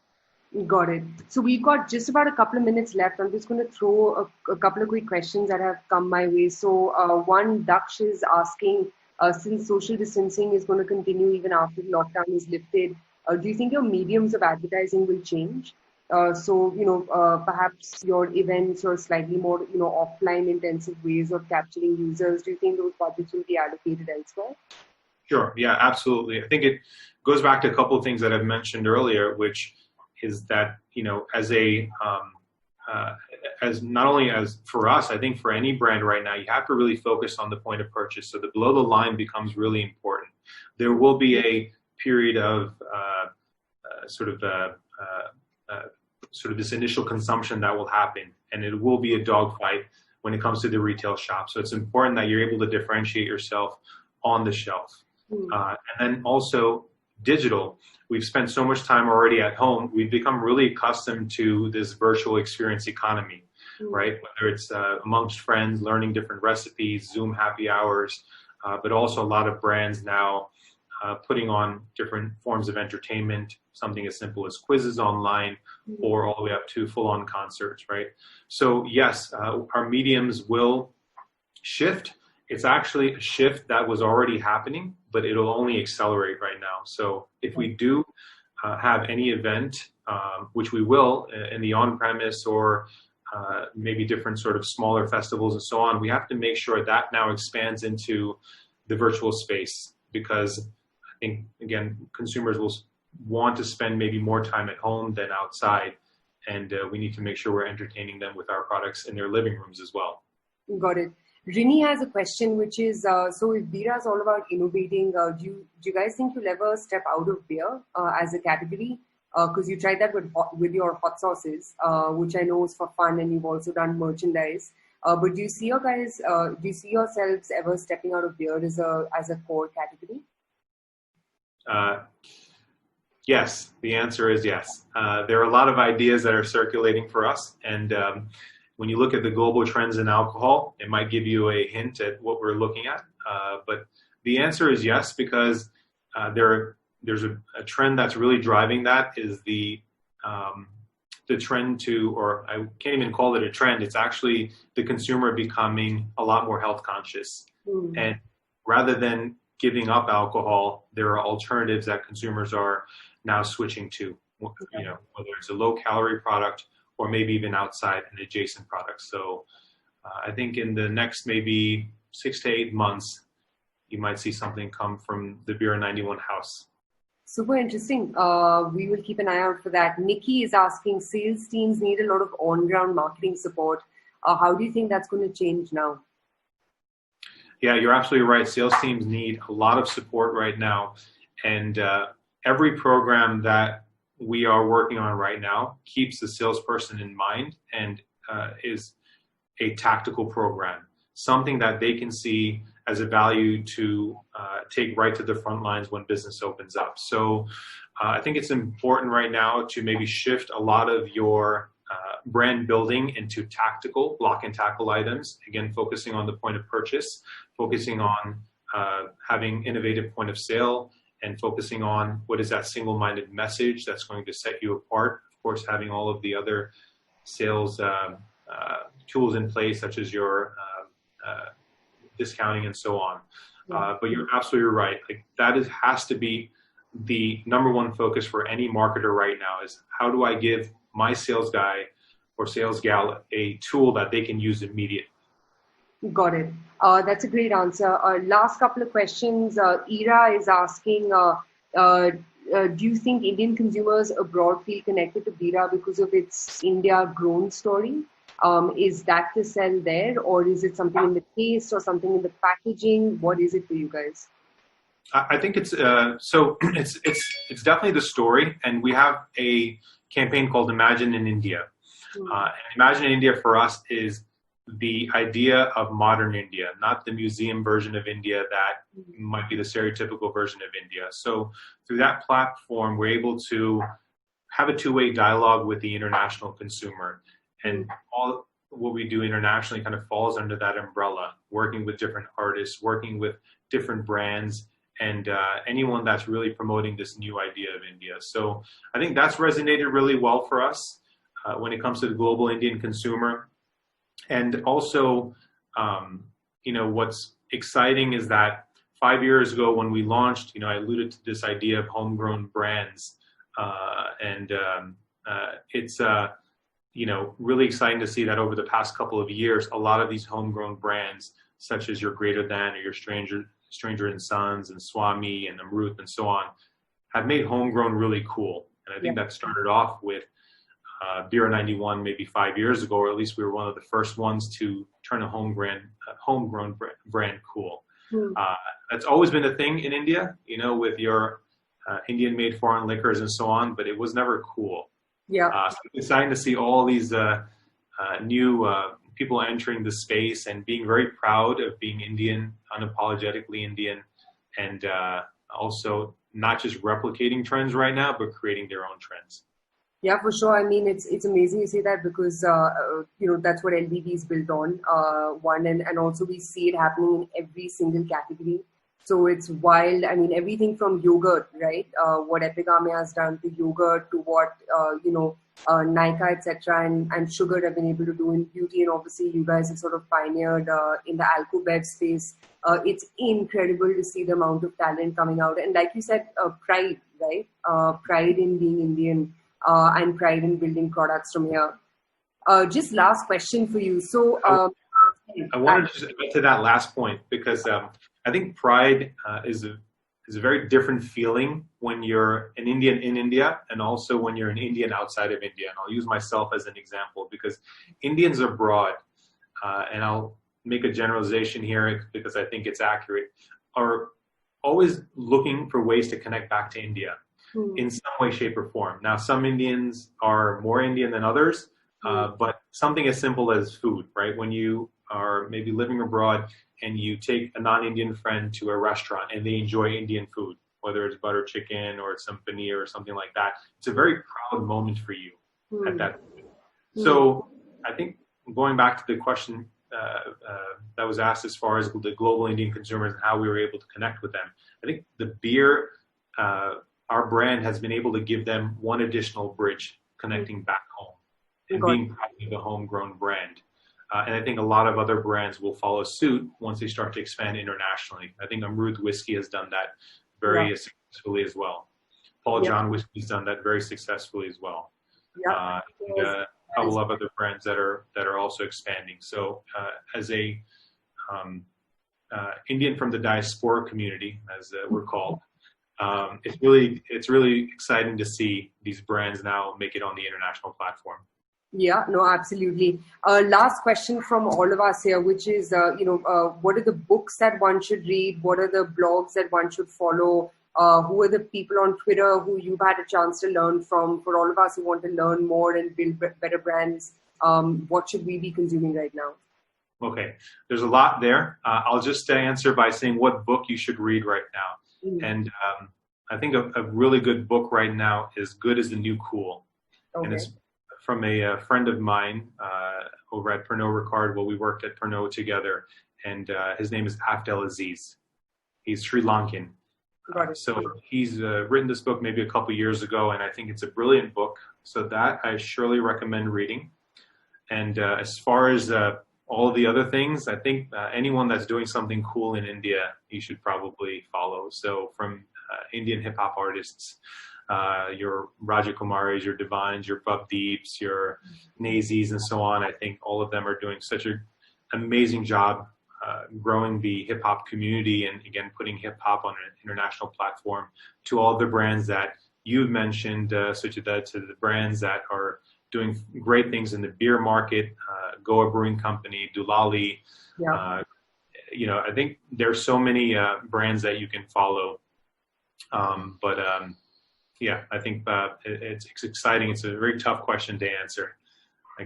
Got it. So we've got just about a couple of minutes left. I'm just going to throw a couple of quick questions that have come my way. So one, Daksh is asking, since social distancing is going to continue even after the lockdown is lifted, do you think your mediums of advertising will change? Perhaps your events or slightly more, offline intensive ways of capturing users, do you think those budgets will be allocated elsewhere? Sure. Yeah, absolutely. I think it goes back to a couple of things that I've mentioned earlier, which is that, as not only as for us, I think for any brand right now, you have to really focus on the point of purchase. So the below the line becomes really important. There will be a period of sort of this initial consumption that will happen, and it will be a dogfight when it comes to the retail shop. So it's important that you're able to differentiate yourself on the shelf. And then also digital. We've spent so much time already at home. We've become really accustomed to this virtual experience economy, right? Whether it's amongst friends, learning different recipes, Zoom happy hours, but also a lot of brands now putting on different forms of entertainment, something as simple as quizzes online or all the way up to full-on concerts, right? So yes, our mediums will shift. It's actually a shift that was already happening, but it'll only accelerate right now. So if we do have any event, which we will in the on-premise or maybe different sort of smaller festivals and so on, we have to make sure that now expands into the virtual space, because I think, again, consumers will want to spend maybe more time at home than outside, and we need to make sure we're entertaining them with our products in their living rooms as well. Got it. Rini has a question, which is, so if Bira is all about innovating, do you guys think you'll ever step out of beer as a category? Because you tried that with your hot sauces, which I know is for fun, and you've also done merchandise. But do you see yourselves ever stepping out of beer as a core category? Yes, the answer is yes. There are a lot of ideas that are circulating for us, and when you look at the global trends in alcohol, it might give you a hint at what we're looking at. But the answer is yes, because there's a trend that's really driving that is the trend to, or I can't even call it a trend, it's actually the consumer becoming a lot more health conscious. And rather than giving up alcohol, there are alternatives that consumers are now switching to, whether it's a low calorie product or maybe even outside an adjacent product. So I think in the next maybe 6 to 8 months, you might see something come from the Bira 91 house. Super interesting. We will keep an eye out for that. Nikki is asking, sales teams need a lot of on-ground marketing support. How do you think that's going to change now? Yeah, you're absolutely right. Sales teams need a lot of support right now. And every program that we are working on right now keeps the salesperson in mind and is a tactical program, something that they can see as a value to take right to the front lines when business opens up. So I think it's important right now to maybe shift a lot of your brand building into tactical block and tackle items, again, focusing on the point of purchase, focusing on having innovative point of sale, and focusing on what is that single-minded message that's going to set you apart. Of course, having all of the other sales tools in place, such as your discounting and so on. But you're absolutely right. Like that has to be the number one focus for any marketer right now, is how do I give my sales guy or sales gal a tool that they can use immediately? Got it. That's a great answer. Last couple of questions. Ira is asking, do you think Indian consumers abroad feel connected to Bira because of its India-grown story? Is that the sell there, or is it something in the taste or something in the packaging? What is it for you guys? I think it's it's definitely the story, and we have a campaign called Imagine in India. And Imagine in India for us is the idea of modern India, not the museum version of India that might be the stereotypical version of India. So through that platform, we're able to have a two-way dialogue with the international consumer. And all what we do internationally kind of falls under that umbrella, working with different artists, working with different brands, and anyone that's really promoting this new idea of India. So I think that's resonated really well for us when it comes to the global Indian consumer. And also, what's exciting is that 5 years ago when we launched, I alluded to this idea of homegrown brands. It's really exciting to see that over the past couple of years, a lot of these homegrown brands, such as your Greater Than or your Stranger and Sons and Swami and Amrut and so on, have made homegrown really cool. And I think that started off with Bira 91 maybe 5 years ago, or at least we were one of the first ones to turn a homegrown brand cool. That's always been a thing in India, with your Indian-made foreign liquors and so on, but it was never cool. So it's exciting to see all these new people entering the space and being very proud of being Indian, unapologetically Indian, and also not just replicating trends right now, but creating their own trends. Yeah, for sure. I mean, it's amazing you say that because, that's what LBB is built on, and also we see it happening in every single category. So it's wild. I mean, everything from yogurt, right? What Epigame has done to yogurt, to what, Nykaa, etc., and sugar have been able to do in beauty. And obviously, you guys have sort of pioneered in the AlcoBev space. It's incredible to see the amount of talent coming out. And like you said, pride, right? Pride in being Indian. And pride in building products from here. Just last question for you. So I wanted to just get to that last point because I think pride is a very different feeling when you're an Indian in India and also when you're an Indian outside of India. And I'll use myself as an example because Indians abroad, and I'll make a generalization here because I think it's accurate, are always looking for ways to connect back to India. In some way, shape, or form. Now, some Indians are more Indian than others, but something as simple as food, right? When you are maybe living abroad and you take a non-Indian friend to a restaurant and they enjoy Indian food, whether it's butter chicken or some paneer or something like that, it's a very proud moment for you at that point. So I think going back to the question that was asked as far as the global Indian consumers and how we were able to connect with them, I think the beer, our brand has been able to give them one additional bridge connecting back home and being proud of the homegrown brand. And I think a lot of other brands will follow suit once they start to expand internationally. I think Amrut Whiskey has done that very successfully as well. Paul John Whiskey has done that very successfully as well. And a couple of other brands that are also expanding. So as a Indian from the diaspora community, as we're called, it's really exciting to see these brands now make it on the international platform. Yeah, no, absolutely. Last question from all of us here, which is, what are the books that one should read? What are the blogs that one should follow? Who are the people on Twitter who you've had a chance to learn from? For all of us who want to learn more and build better brands, what should we be consuming right now? Okay, there's a lot there. I'll just answer by saying what book you should read right now. And I think a really good book right now is Good is the New Cool. And it's from a friend of mine over at Pernod Ricard. Well, we worked at Pernod together. And his name is Afdel Aziz. He's Sri Lankan. So he's written this book maybe a couple years ago, and I think it's a brilliant book. So that I surely recommend reading. And as far as all of the other things, I think anyone that's doing something cool in India, you should probably follow. So from Indian hip hop artists, your Raja Kumaris, your Divines, your Bub Deeps, your Nazis, and so on. I think all of them are doing such an amazing job growing the hip hop community and again putting hip hop on an international platform. To all the brands that you've mentioned, Suchita, to the brands that are doing great things in the beer market, Goa Brewing Company, Dulali. I think there's so many brands that you can follow. I think it's exciting. It's a very tough question to answer.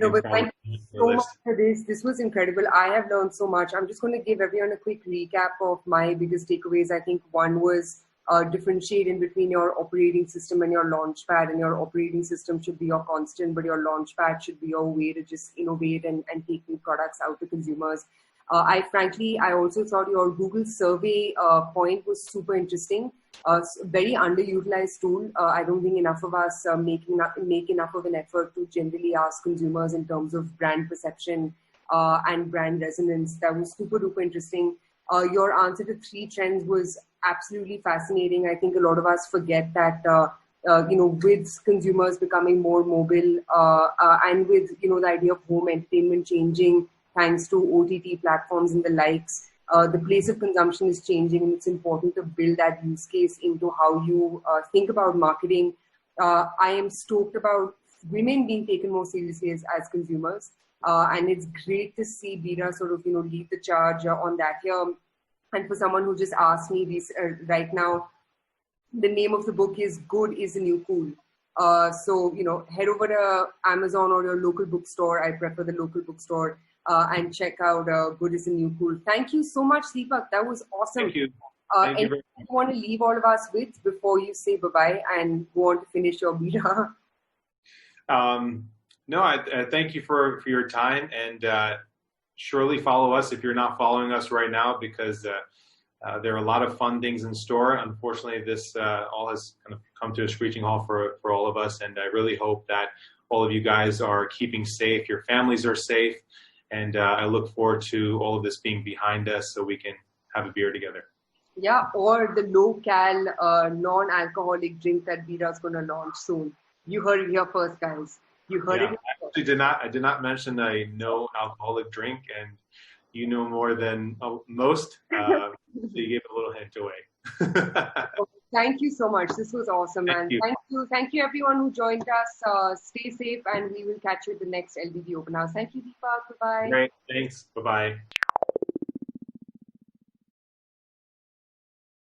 No, but thank you so much for this. This was incredible. I have learned so much. I'm just going to give everyone a quick recap of my biggest takeaways. I think one was differentiate in between your operating system and your launchpad, and your operating system should be your constant, but your launchpad should be your way to just innovate and take new products out to consumers. I also thought your Google survey point was super interesting. Very underutilized tool. I don't think enough of us make enough of an effort to generally ask consumers in terms of brand perception and brand resonance. That was super duper interesting. Your answer to 3 trends was absolutely fascinating. I think a lot of us forget that, with consumers becoming more mobile and with, the idea of home entertainment changing thanks to OTT platforms and the likes, the place of consumption is changing, and it's important to build that use case into how you think about marketing. I am stoked about women being taken more seriously as consumers. And it's great to see Bira sort of, lead the charge on that here. And for someone who just asked me this right now, the name of the book is Good is the New Cool. So, head over to Amazon or your local bookstore. I prefer the local bookstore and check out Good is the New Cool. Thank you so much, Deepak. That was awesome. Thank you. Anything you want to leave all of us with before you say bye-bye and go on to finish your Bira? No, I thank you for your time, and surely follow us if you're not following us right now, because there are a lot of fun things in store. Unfortunately, this all has kind of come to a screeching halt for all of us, and I really hope that all of you guys are keeping safe, your families are safe, and I look forward to all of this being behind us so we can have a beer together. Yeah, or the low-cal, non-alcoholic drink that Bira's going to launch soon. You heard it here first, guys. You heard it. I actually did not mention a no alcoholic drink, and you know more than most. So you gave a little hint away. Thank you so much. This was awesome, man. Thank you everyone who joined us. Stay safe, and we will catch you at the next LBB Open House. Thank you, Deepak. Bye-bye. Great. Thanks. Bye-bye.